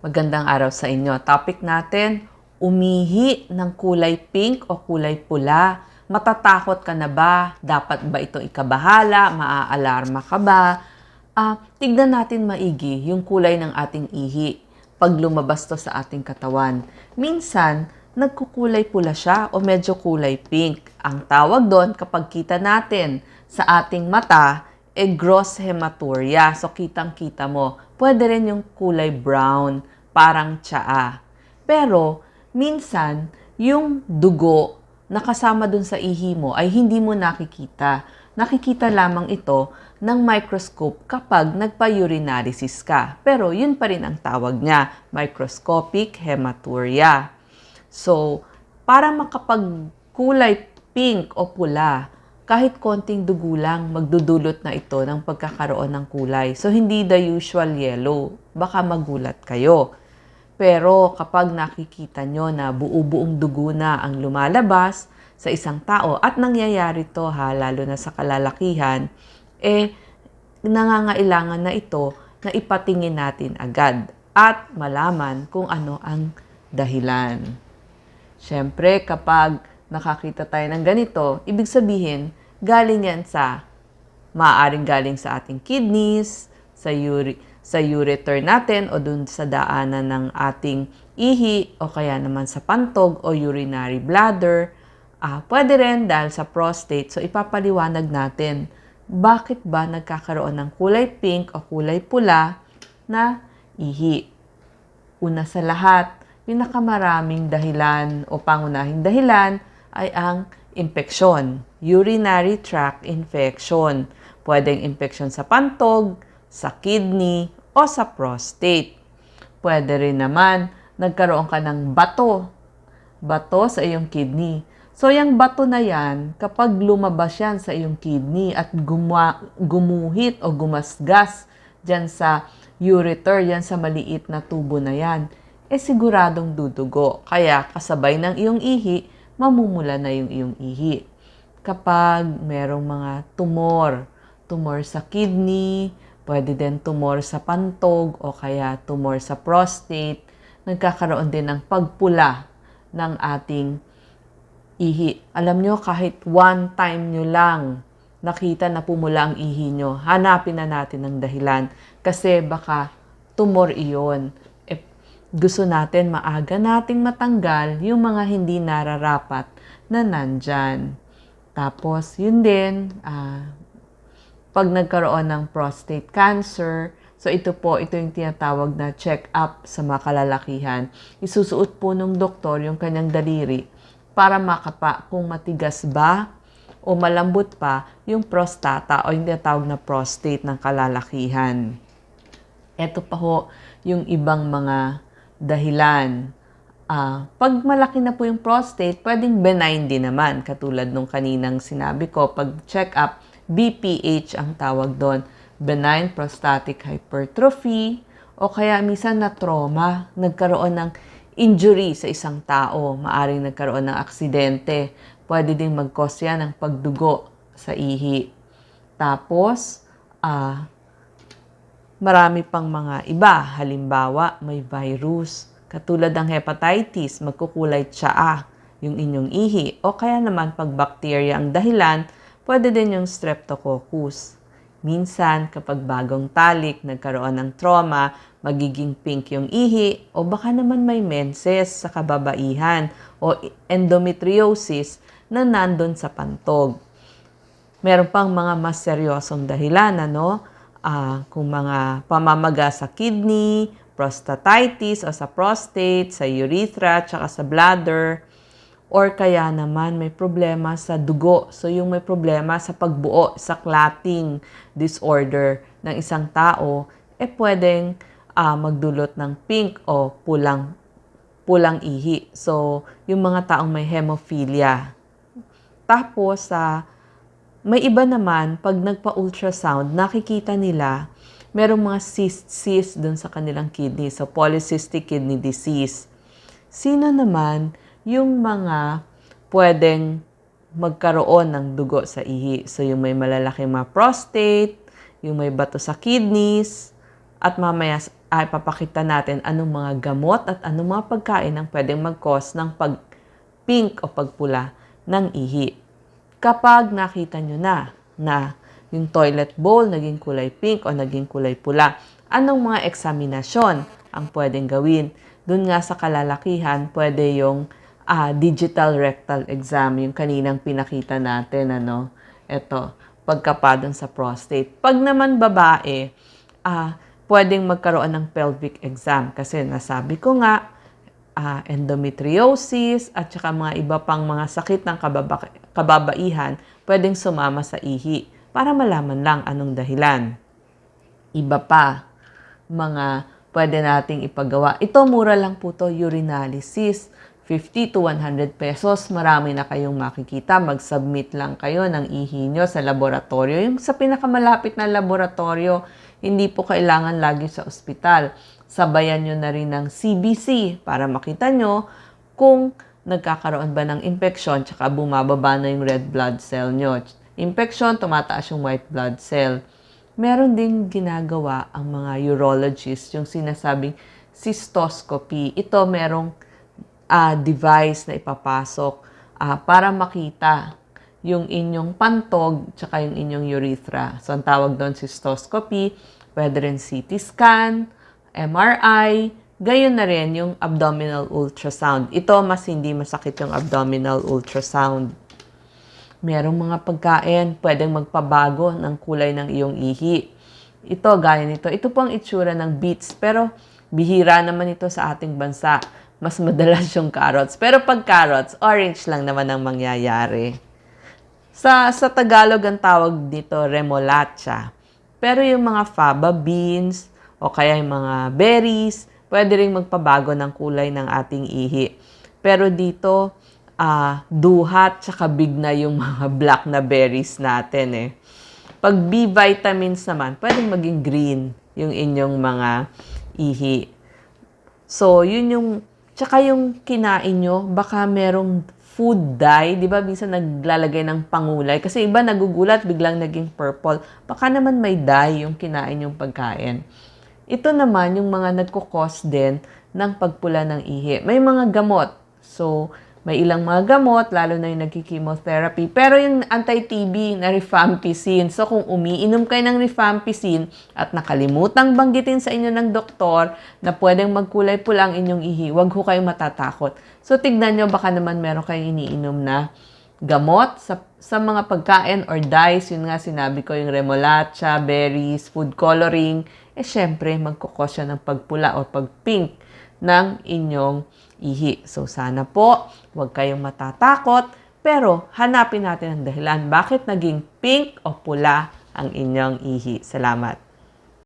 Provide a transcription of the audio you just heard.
Magandang araw sa inyo. Topic natin, umihi ng kulay pink o kulay pula. Matatakot ka na ba? Dapat ba ito ikabahala? Maaalarma ka ba? Tignan natin maigi yung kulay ng ating ihi pag lumabas to sa ating katawan. Minsan, nagkukulay pula siya o medyo kulay pink. Ang tawag doon kapag kita natin sa ating mata, gross hematuria. So, kitang-kita mo. Pwede rin yung kulay brown, parang tsaa. Pero, minsan, yung dugo na kasama dun sa ihi mo ay hindi mo nakikita. Nakikita lamang ito ng microscope kapag nagpa-urinalysis ka. Pero, yun pa rin ang tawag niya, microscopic hematuria. So, para makapagkulay pink o pula, kahit konting dugo lang, magdudulot na ito ng pagkakaroon ng kulay. So, hindi the usual yellow. Baka magulat kayo. Pero kapag nakikita nyo na buo-buong dugo na ang lumalabas sa isang tao, at nangyayari to lalo na sa kalalakihan, nangangailangan na ito na ipatingin natin agad at malaman kung ano ang dahilan. Siyempre, kapag nakakita tayo ng ganito, ibig sabihin, galing yan maaaring galing sa ating kidneys, sa ureter natin o dun sa daanan ng ating ihi o kaya naman sa pantog o urinary bladder. Pwede rin dahil sa prostate. So, ipapaliwanag natin bakit ba nagkakaroon ng kulay pink o kulay pula na ihi. Una sa lahat, pinakamaraming dahilan o pangunahing dahilan ay ang infeksyon, urinary tract infection. Pwedeng infeksyon sa pantog, sa kidney, o sa prostate. Pwede rin naman nagkaroon ka ng bato sa iyong kidney. So, yung bato na yan, kapag lumabas yan sa iyong kidney at gumuhit o gumasgas dyan sa ureter, yan sa maliit na tubo na yan, siguradong dudugo. Kaya kasabay ng iyong ihi, mamumula na yung iyong ihi. Kapag merong mga tumor sa kidney, pwede din tumor sa pantog o kaya tumor sa prostate, nagkakaroon din ng pagpula ng ating ihi. Alam nyo, kahit one time nyo lang nakita na pumula ang ihi nyo, hanapin na natin ang dahilan kasi baka tumor iyon. Gusto natin maaga nating matanggal yung mga hindi nararapat na nandyan. Tapos, yun din, pag nagkaroon ng prostate cancer, so ito yung tinatawag na check-up sa mga kalalakihan. Isusuot po ng doktor yung kanyang daliri para makapa kung matigas ba o malambot pa yung prostata o yung tinatawag na prostate ng kalalakihan. Ito pa ho yung ibang mga dahilan. Pag malaki na po yung prostate, pwedeng benign din naman. Katulad nung kaninang sinabi ko, pag check-up, BPH ang tawag doon. Benign prostatic hypertrophy o kaya minsan na trauma, nagkaroon ng injury sa isang tao, maaring nagkaroon ng aksidente. Pwede ding mag-cause yan ng pagdugo sa ihi. Tapos, marami pang mga iba. Halimbawa, may virus. Katulad ng hepatitis, magkukulay tsaa yung inyong ihi. O kaya naman pag bacteria ang dahilan, pwede din yung streptococcus. Minsan, kapag bagong talik, nagkaroon ng trauma, magiging pink yung ihi. O baka naman may menses sa kababaihan o endometriosis na nandun sa pantog. Meron pang mga mas seryosong dahilan, kung mga pamamaga sa kidney, prostatitis o sa prostate, sa urethra, tsaka sa bladder, or kaya naman may problema sa dugo. So yung may problema sa pagbuo, sa clotting disorder ng isang tao, pwedeng magdulot ng pink o pulang ihi. So yung mga taong may hemophilia. Tapos may iba naman, pag nagpa-ultrasound, nakikita nila merong mga cyst dun sa kanilang kidney. So, polycystic kidney disease. Sino naman yung mga pwedeng magkaroon ng dugo sa ihi? So, yung may malalaking mga prostate, yung may bato sa kidneys, at mamaya ay papakita natin anong mga gamot at anong mga pagkain ang pwedeng mag-cause ng pag-pink o pagpula ng ihi. Kapag nakita nyo na yung toilet bowl naging kulay pink o naging kulay pula, anong mga eksaminasyon ang pwedeng gawin? Doon nga sa kalalakihan, pwede yung digital rectal exam, yung kaninang pinakita natin, Ito, pagkapadon sa prostate. Pag naman babae, pwedeng magkaroon ng pelvic exam kasi nasabi ko nga, endometriosis at saka mga iba pang mga sakit ng kababaihan pwedeng sumama sa ihi para malaman lang anong dahilan. Iba pa, mga pwede nating ipagawa. Ito, mura lang po to, urinalysis. 50 to 100 pesos, marami na kayong makikita. Mag-submit lang kayo ng ihi nyo sa laboratorio. Yung sa pinakamalapit na laboratorio, hindi po kailangan lagi sa ospital. Sabayan nyo na rin ng CBC para makita nyo kung nagkakaroon ba ng infeksyon tsaka bumababa na yung red blood cell nyo. Infeksyon, tumataas yung white blood cell. Meron ding ginagawa ang mga urologist, yung sinasabing cystoscopy. Ito merong device na ipapasok para makita yung inyong pantog tsaka yung inyong urethra. So, ang tawag doon cystoscopy, pwede rin CT scan, MRI, gayon na rin yung abdominal ultrasound. Ito, mas hindi masakit yung abdominal ultrasound. Merong mga pagkain, pwedeng magpabago ng kulay ng iyong ihi. Ito, gaya nito. Ito po ang itsura ng beets, pero bihira naman ito sa ating bansa. Mas madalas yung carrots. Pero pag carrots, orange lang naman ang mangyayari. Sa Tagalog, ang tawag dito, remolacha. Pero yung mga faba beans, o kaya yung mga berries, pwede rin magpabago ng kulay ng ating ihi. Pero dito, duhat, tsaka big na yung mga black na berries natin eh. Pag B vitamins naman, pwedeng maging green yung inyong mga ihi. So, yun yung, tsaka yung kinain nyo, baka merong food dye, di ba? Minsan naglalagay ng pangulay. Kasi iba nagugulat, biglang naging purple. Baka naman may dye yung kinain yung pagkain. Ito naman yung mga nagkukos din ng pagpula ng ihi. May mga gamot. So, may ilang mga gamot, lalo na yung nagki-chemotherapy. Pero yung anti-TB na rifampicin. So, kung umiinom kayo ng rifampicin at nakalimutang banggitin sa inyo ng doktor na pwedeng magkulay pula ang inyong ihi, huwag ho kayong matatakot. So, tignan nyo, baka naman meron kayong iniinom na gamot sa mga pagkain or dyes. Yun nga sinabi ko, yung remolacha, berries, food coloring. Syempre, magkukos siya ng pagpula o pagpink ng inyong ihi. So, sana po, huwag kayong matatakot, pero hanapin natin ang dahilan bakit naging pink o pula ang inyong ihi. Salamat.